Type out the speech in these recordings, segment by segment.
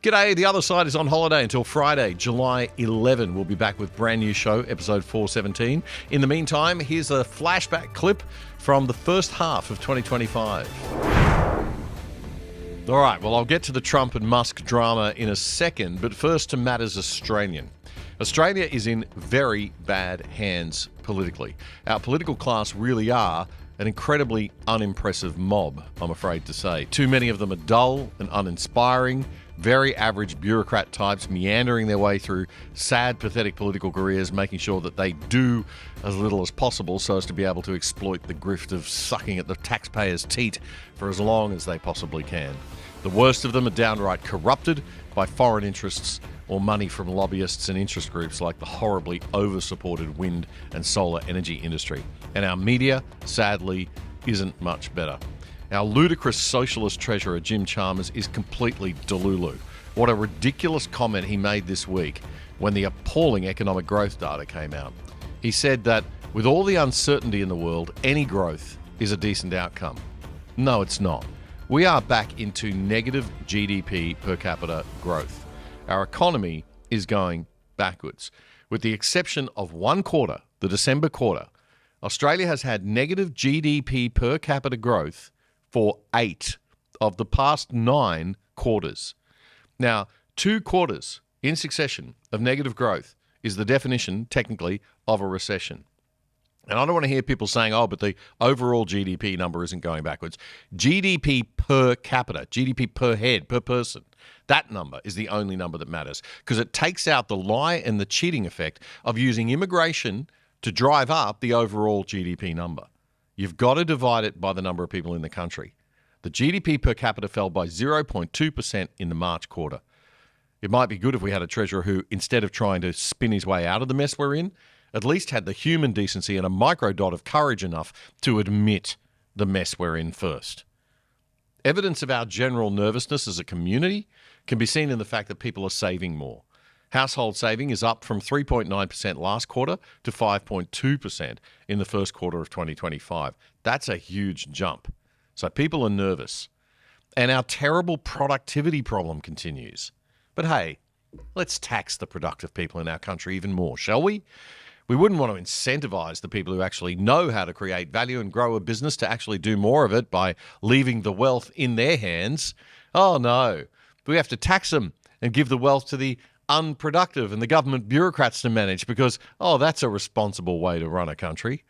G'day, The Other Side is on holiday until Friday, July 11. We'll be back with brand new show, episode 417. In the meantime, here's a flashback clip from the first half of 2025. All right, well, I'll get to the Trump and Musk drama in a second, but first to matters Australian. Australia is in very bad hands politically. Our political class really are an incredibly unimpressive mob, I'm afraid to say. Too many of them are dull and uninspiring, very average bureaucrat types meandering their way through sad, pathetic political careers, making sure that they do as little as possible so as to be able to exploit the grift of sucking at the taxpayers' teat for as long as they possibly can. The worst of them are downright corrupted by foreign interests or money from lobbyists and interest groups like the horribly over-supported wind and solar energy industry. And our media, sadly, isn't much better. Our ludicrous socialist treasurer, Jim Chalmers, is completely delulu. What a ridiculous comment he made this week when the appalling economic growth data came out. He said that with all the uncertainty in the world, any growth is a decent outcome. No, it's not. We are back into negative GDP per capita growth. Our economy is going backwards. With the exception of one quarter, the December quarter, Australia has had negative GDP per capita growth for 8 of the past 9 quarters. Now, 2 quarters in succession of negative growth is the definition, technically, of a recession. And I don't want to hear people saying, oh, but the overall GDP number isn't going backwards. GDP per capita, GDP per head, per person, that number is the only number that matters because it takes out the lie and the cheating effect of using immigration to drive up the overall GDP number. You've got to divide it by the number of people in the country. The GDP per capita fell by 0.2% in the March quarter. It might be good if we had a treasurer who, instead of trying to spin his way out of the mess we're in, at least had the human decency and a microdot of courage enough to admit the mess we're in first. Evidence of our general nervousness as a community can be seen in the fact that people are saving more. Household saving is up from 3.9% last quarter to 5.2% in the first quarter of 2025. That's a huge jump. So people are nervous. And our terrible productivity problem continues. But hey, let's tax the productive people in our country even more, shall we? We wouldn't want to incentivize the people who actually know how to create value and grow a business to actually do more of it by leaving the wealth in their hands. Oh no, we have to tax them and give the wealth to the unproductive and the government bureaucrats to manage because, oh, that's a responsible way to run a country.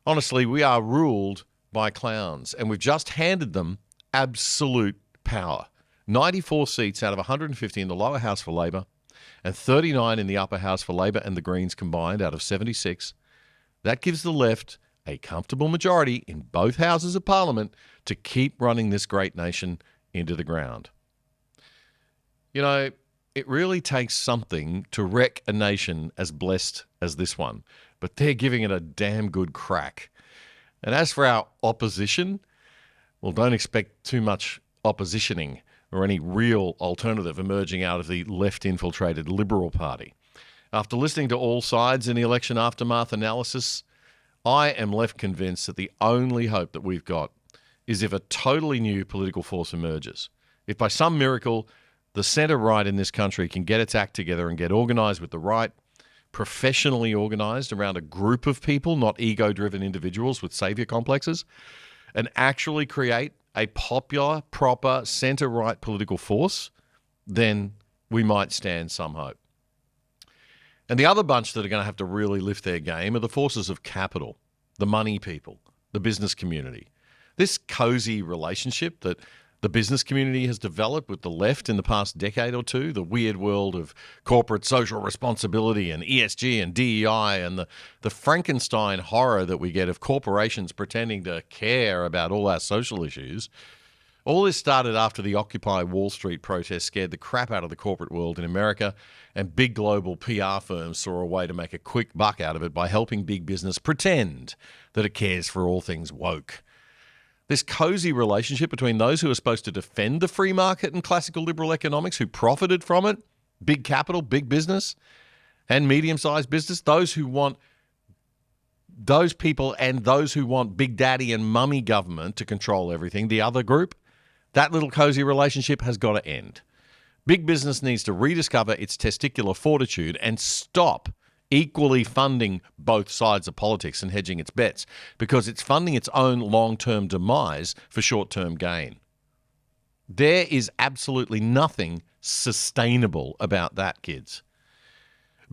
Honestly, we are ruled by clowns and we've just handed them absolute power. 94 seats out of 150 in the lower house for Labor and 39 in the upper house for Labor and the Greens combined out of 76. That gives the left a comfortable majority in both houses of Parliament to keep running this great nation into the ground. You know, it really takes something to wreck a nation as blessed as this one, but they're giving it a damn good crack. And as for our opposition, well, don't expect too much oppositioning or any real alternative emerging out of the left-infiltrated Liberal Party. After listening to all sides in the election aftermath analysis, I am left convinced that the only hope that we've got is if a totally new political force emerges. If by some miracle the centre-right in this country can get its act together and get organised with the right, professionally organised around a group of people, not ego-driven individuals with saviour complexes, and actually create a popular, proper, centre-right political force, then we might stand some hope. And the other bunch that are going to have to really lift their game are the forces of capital, the money people, the business community. This cosy relationship that the business community has developed with the left in the past decade or two, the weird world of corporate social responsibility and ESG and DEI and the Frankenstein horror that we get of corporations pretending to care about all our social issues. All this started after the Occupy Wall Street protest scared the crap out of the corporate world in America, and big global PR firms saw a way to make a quick buck out of it by helping big business pretend that it cares for all things woke. This cozy relationship between those who are supposed to defend the free market and classical liberal economics, who profited from it, big capital, big business, and medium-sized business, those who want those people and those who want big daddy and mummy government to control everything, the other group, that little cozy relationship has got to end. Big business needs to rediscover its testicular fortitude and stop equally funding both sides of politics and hedging its bets, because it's funding its own long-term demise for short-term gain. There is absolutely nothing sustainable about that, kids.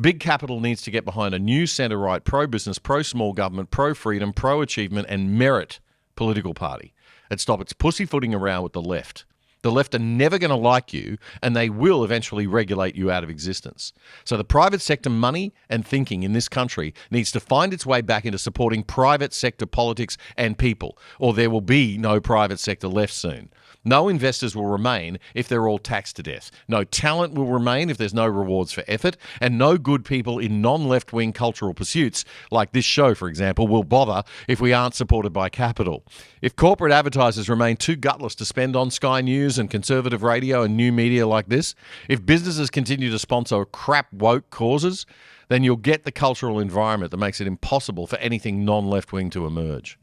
Big capital needs to get behind a new centre-right, pro-business, pro-small government, pro-freedom, pro-achievement and merit political party and stop its pussyfooting around with the left. The left are never going to like you, and they will eventually regulate you out of existence. So the private sector money and thinking in this country needs to find its way back into supporting private sector politics and people, or there will be no private sector left soon. No investors will remain if they're all taxed to death. No talent will remain if there's no rewards for effort. And no good people in non-left-wing cultural pursuits, like this show, for example, will bother if we aren't supported by capital. If corporate advertisers remain too gutless to spend on Sky News and conservative radio and new media like this, if businesses continue to sponsor crap woke causes, then you'll get the cultural environment that makes it impossible for anything non-left-wing to emerge.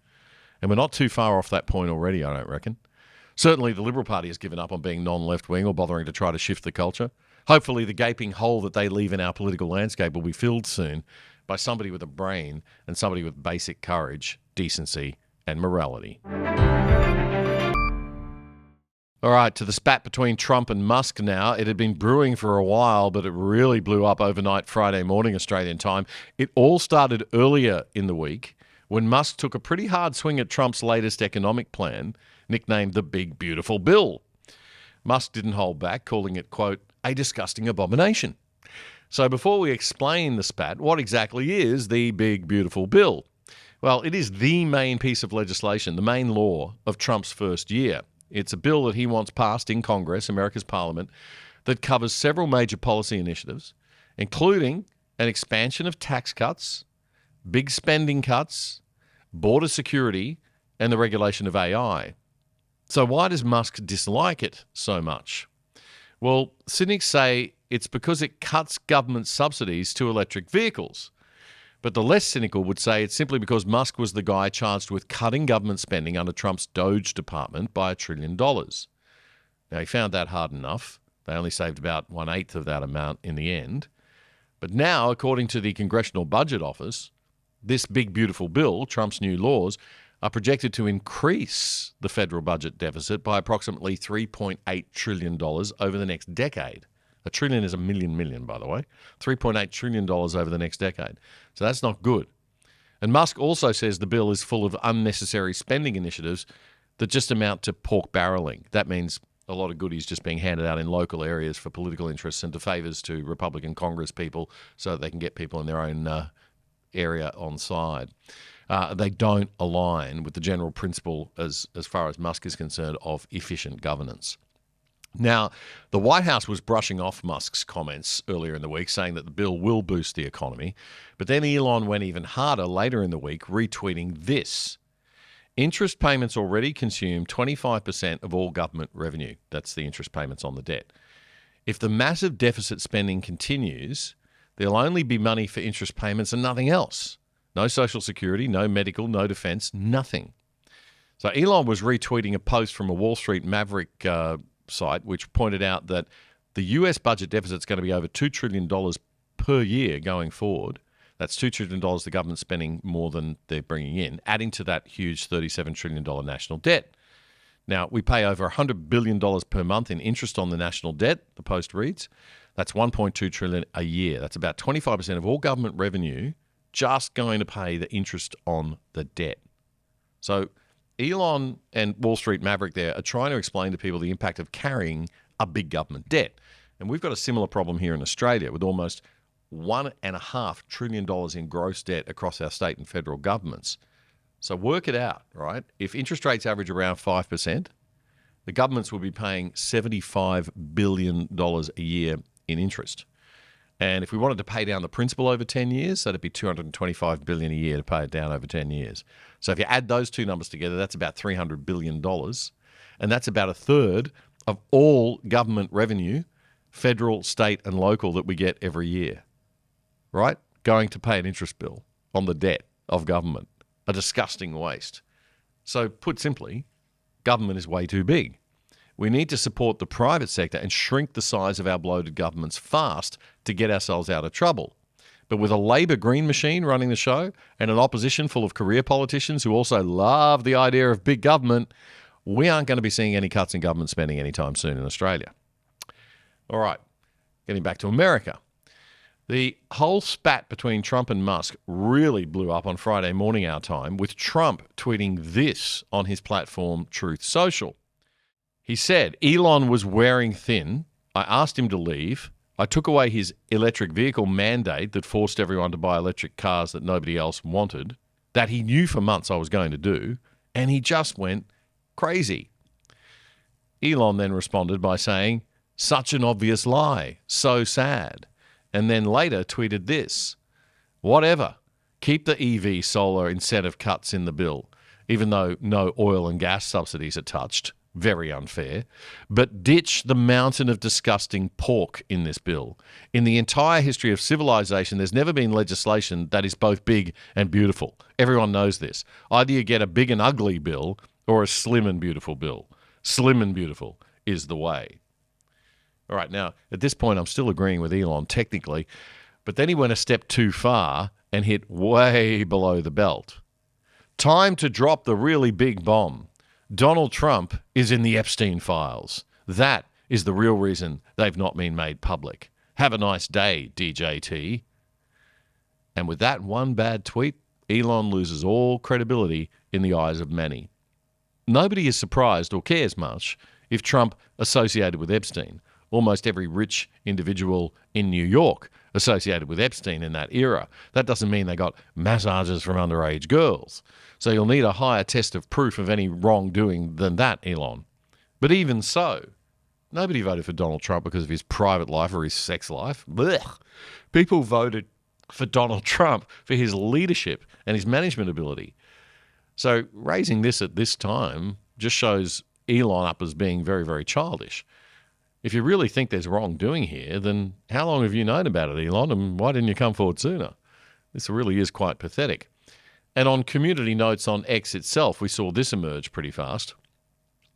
And we're not too far off that point already, I don't reckon. Certainly the Liberal Party has given up on being non-left-wing or bothering to try to shift the culture. Hopefully the gaping hole that they leave in our political landscape will be filled soon by somebody with a brain and somebody with basic courage, decency and morality. All right, to the spat between Trump and Musk now. It had been brewing for a while, but it really blew up overnight Friday morning Australian time. It all started earlier in the week when Musk took a pretty hard swing at Trump's latest economic plan, nicknamed the Big Beautiful Bill. Musk didn't hold back, calling it, quote, a disgusting abomination. So before we explain the spat, what exactly is the Big Beautiful Bill? Well, it is the main piece of legislation, the main law of Trump's first year. It's a bill that he wants passed in Congress, America's Parliament, that covers several major policy initiatives, including an expansion of tax cuts, big spending cuts, border security, and the regulation of AI. So why does Musk dislike it so much? Well, cynics say it's because it cuts government subsidies to electric vehicles. But the less cynical would say it's simply because Musk was the guy charged with cutting government spending under Trump's Doge department by $1 trillion. Now, he found that hard enough. They only saved about 1/8 of that amount in the end. But now, according to the Congressional Budget Office, this big, beautiful bill, Trump's new laws, are projected to increase the federal budget deficit by approximately $3.8 trillion over the next decade. A trillion is a million, by the way. $3.8 trillion over the next decade. So that's not good. And Musk also says the bill is full of unnecessary spending initiatives that just amount to pork barreling. That means a lot of goodies just being handed out in local areas for political interests and to favours to Republican Congress people so that they can get people in their own area on side. They don't align with the general principle, as far as Musk is concerned, of efficient governance. Now, the White House was brushing off Musk's comments earlier in the week, saying that the bill will boost the economy. But then Elon went even harder later in the week, retweeting this. Interest payments already consume 25% of all government revenue. That's the interest payments on the debt. If the massive deficit spending continues, there'll only be money for interest payments and nothing else. No Social Security, no medical, no defense, nothing. So Elon was retweeting a post from a Wall Street Maverick site, which pointed out that the US budget deficit is going to be over $2 trillion per year going forward. That's $2 trillion the government's spending more than they're bringing in, adding to that huge $37 trillion national debt. Now, we pay over $100 billion per month in interest on the national debt, the Post reads. That's $1.2 trillion a year. That's about 25% of all government revenue just going to pay the interest on the debt. So Elon and Wall Street Maverick there are trying to explain to people the impact of carrying a big government debt. And we've got a similar problem here in Australia with almost $1.5 trillion in gross debt across our state and federal governments. So work it out, right? If interest rates average around 5%, the governments will be paying $75 billion a year in interest. And if we wanted to pay down the principal over 10 years, that'd be $225 billion a year to pay it down over 10 years. So if you add those two numbers together, that's about $300 billion. And that's about a third of all government revenue, federal, state, and local, that we get every year, right? Going to pay an interest bill on the debt of government. A disgusting waste. So put simply, government is way too big. We need to support the private sector and shrink the size of our bloated governments fast to get ourselves out of trouble. But with a Labor green machine running the show and an opposition full of career politicians who also love the idea of big government, we aren't going to be seeing any cuts in government spending anytime soon in Australia. All right, getting back to America. The whole spat between Trump and Musk really blew up on Friday morning our time, with Trump tweeting this on his platform Truth Social. He said, Elon was wearing thin. I asked him to leave. I took away his electric vehicle mandate that forced everyone to buy electric cars that nobody else wanted, that he knew for months I was going to do, and he just went crazy. Elon then responded by saying, such an obvious lie, so sad. And then later tweeted this, whatever, keep the EV solar incentive cuts in the bill, even though no oil and gas subsidies are touched. Very unfair. But ditch the mountain of disgusting pork in this bill. In the entire history of civilization, there's never been legislation that is both big and beautiful. Everyone knows this. Either you get a big and ugly bill or a slim and beautiful bill. Slim and beautiful is the way. All right, now, at this point, I'm still agreeing with Elon technically, but then he went a step too far and hit way below the belt. Time to drop the really big bomb. Donald Trump is in the Epstein files. That is the real reason they've not been made public. Have a nice day, DJT. And with that one bad tweet, Elon loses all credibility in the eyes of many. Nobody is surprised or cares much if Trump associated with Epstein. Almost every rich individual in New York associated with Epstein in that era. That doesn't mean they got massages from underage girls. So you'll need a higher test of proof of any wrongdoing than that, Elon. But even so, nobody voted for Donald Trump because of his private life or his sex life. Blech. People voted for Donald Trump for his leadership and his management ability. So raising this at this time just shows Elon up as being very, very childish. If you really think there's wrongdoing here, then how long have you known about it, Elon, and why didn't you come forward sooner? This really is quite pathetic. And on community notes on X itself, we saw this emerge pretty fast.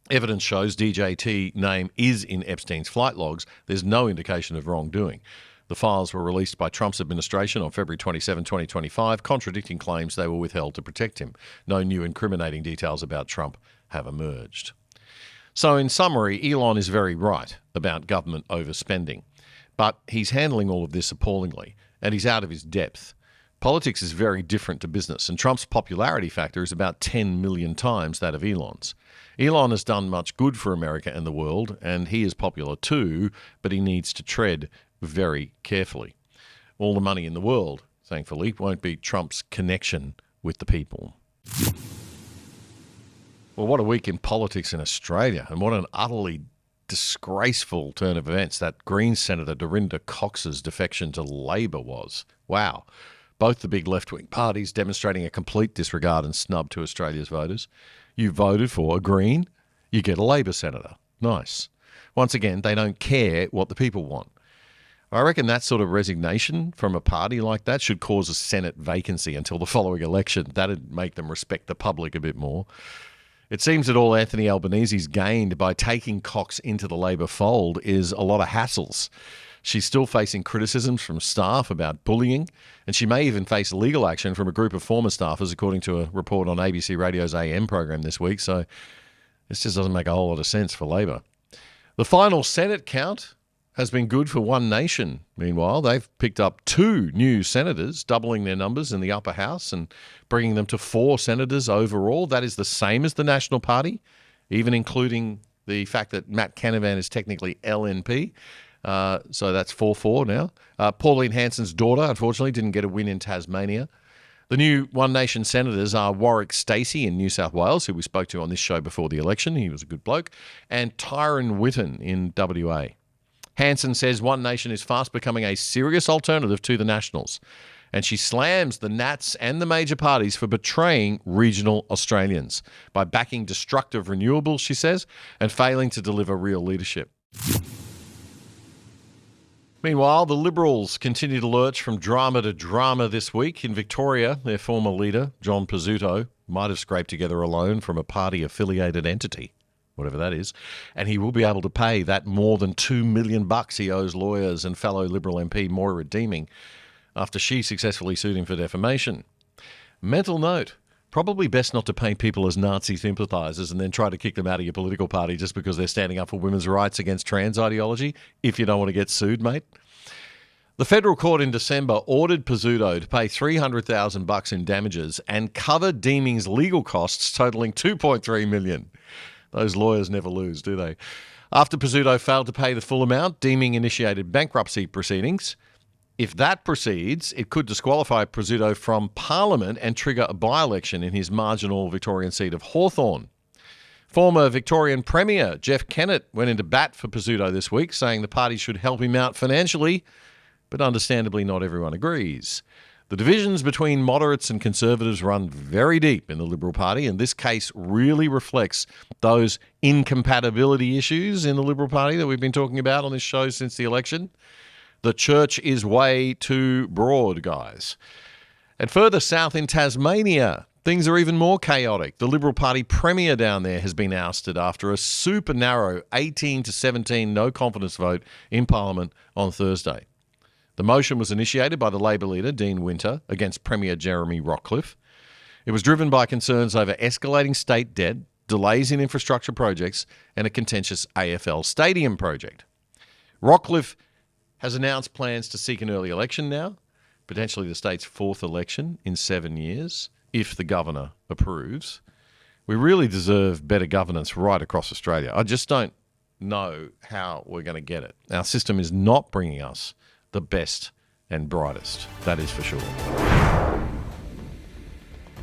Evidence shows DJT name is in Epstein's flight logs. There's no indication of wrongdoing. The files were released by Trump's administration on February 27, 2025, contradicting claims they were withheld to protect him. No new incriminating details about Trump have emerged. So in summary, Elon is very right about government overspending, but he's handling all of this appallingly, and he's out of his depth. Politics is very different to business, and Trump's popularity factor is about 10 million times that of Elon's. Elon has done much good for America and the world, and he is popular too, but he needs to tread very carefully. All the money in the world, thankfully, won't beat Trump's connection with the people. Well, what a week in politics in Australia, and what an utterly disgraceful turn of events that Greens Senator Dorinda Cox's defection to Labor was. Wow. Both the big left-wing parties demonstrating a complete disregard and snub to Australia's voters. You voted for a Green, you get a Labor senator. Nice. Once again, they don't care what the people want. I reckon that sort of resignation from a party like that should cause a Senate vacancy until the following election. That'd make them respect the public a bit more. It seems that all Anthony Albanese's gained by taking Cox into the Labor fold is a lot of hassles. She's still facing criticisms from staff about bullying, and she may even face legal action from a group of former staffers, according to a report on ABC Radio's AM program this week. So this just doesn't make a whole lot of sense for Labor. The final Senate count has been good for One Nation. Meanwhile, they've picked up 2 new senators, doubling their numbers in the upper house and bringing them to 4 senators overall. That is the same as the National Party, even including the fact that Matt Canavan is technically LNP. So that's 4-4 now. Pauline Hanson's daughter, unfortunately, didn't get a win in Tasmania. The new One Nation senators are Warwick Stacey in New South Wales, who we spoke to on this show before the election. He was a good bloke. And Tyron Whitten in WA. Hanson says One Nation is fast becoming a serious alternative to the Nationals. And she slams the Nats and the major parties for betraying regional Australians by backing destructive renewables, she says, and failing to deliver real leadership. Meanwhile, the Liberals continue to lurch from drama to drama this week. In Victoria, their former leader, John Pizzuto, might have scraped together a loan from a party-affiliated entity. whatever that is, and he will be able to pay that more than $2 million he owes lawyers and fellow Liberal MP Moira Deeming after she successfully sued him for defamation. Mental note, probably best not to paint people as Nazi sympathisers and then try to kick them out of your political party just because they're standing up for women's rights against trans ideology if you don't want to get sued, mate. The federal court in December ordered Pizzuto to pay $300,000 in damages and cover Deeming's legal costs totaling $2.3 million. Those lawyers never lose, do they? After Pizzuto failed to pay the full amount, Deeming initiated bankruptcy proceedings. If that proceeds, it could disqualify Pizzuto from Parliament and trigger a by-election in his marginal Victorian seat of Hawthorn. Former Victorian Premier Jeff Kennett went into bat for Pizzuto this week, saying the party should help him out financially, but understandably not everyone agrees. The divisions between moderates and conservatives run very deep in the Liberal Party, and this case really reflects those incompatibility issues in the Liberal Party that we've been talking about on this show since the election. The church is way too broad, guys. And further south in Tasmania, things are even more chaotic. The Liberal Party premier down there has been ousted after a super narrow 18-17 no confidence vote in Parliament on Thursday. The motion was initiated by the Labor leader, Dean Winter, against Premier Jeremy Rockcliffe. It was driven by concerns over escalating state debt, delays in infrastructure projects, and a contentious AFL stadium project. Rockcliffe has announced plans to seek an early election now, potentially the state's fourth election in 7 years, if the governor approves. We really deserve better governance right across Australia. I just don't know how we're going to get it. Our system is not bringing us the best and brightest, that is for sure.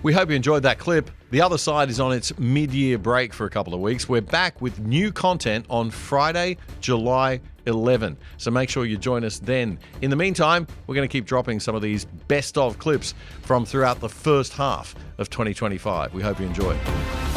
We hope you enjoyed that clip. The Other Side is on its mid-year break for a couple of weeks. We're back with new content on Friday, July 11. So make sure you join us then. In the meantime, we're going to keep dropping some of these best of clips from throughout the first half of 2025. We hope you enjoy it.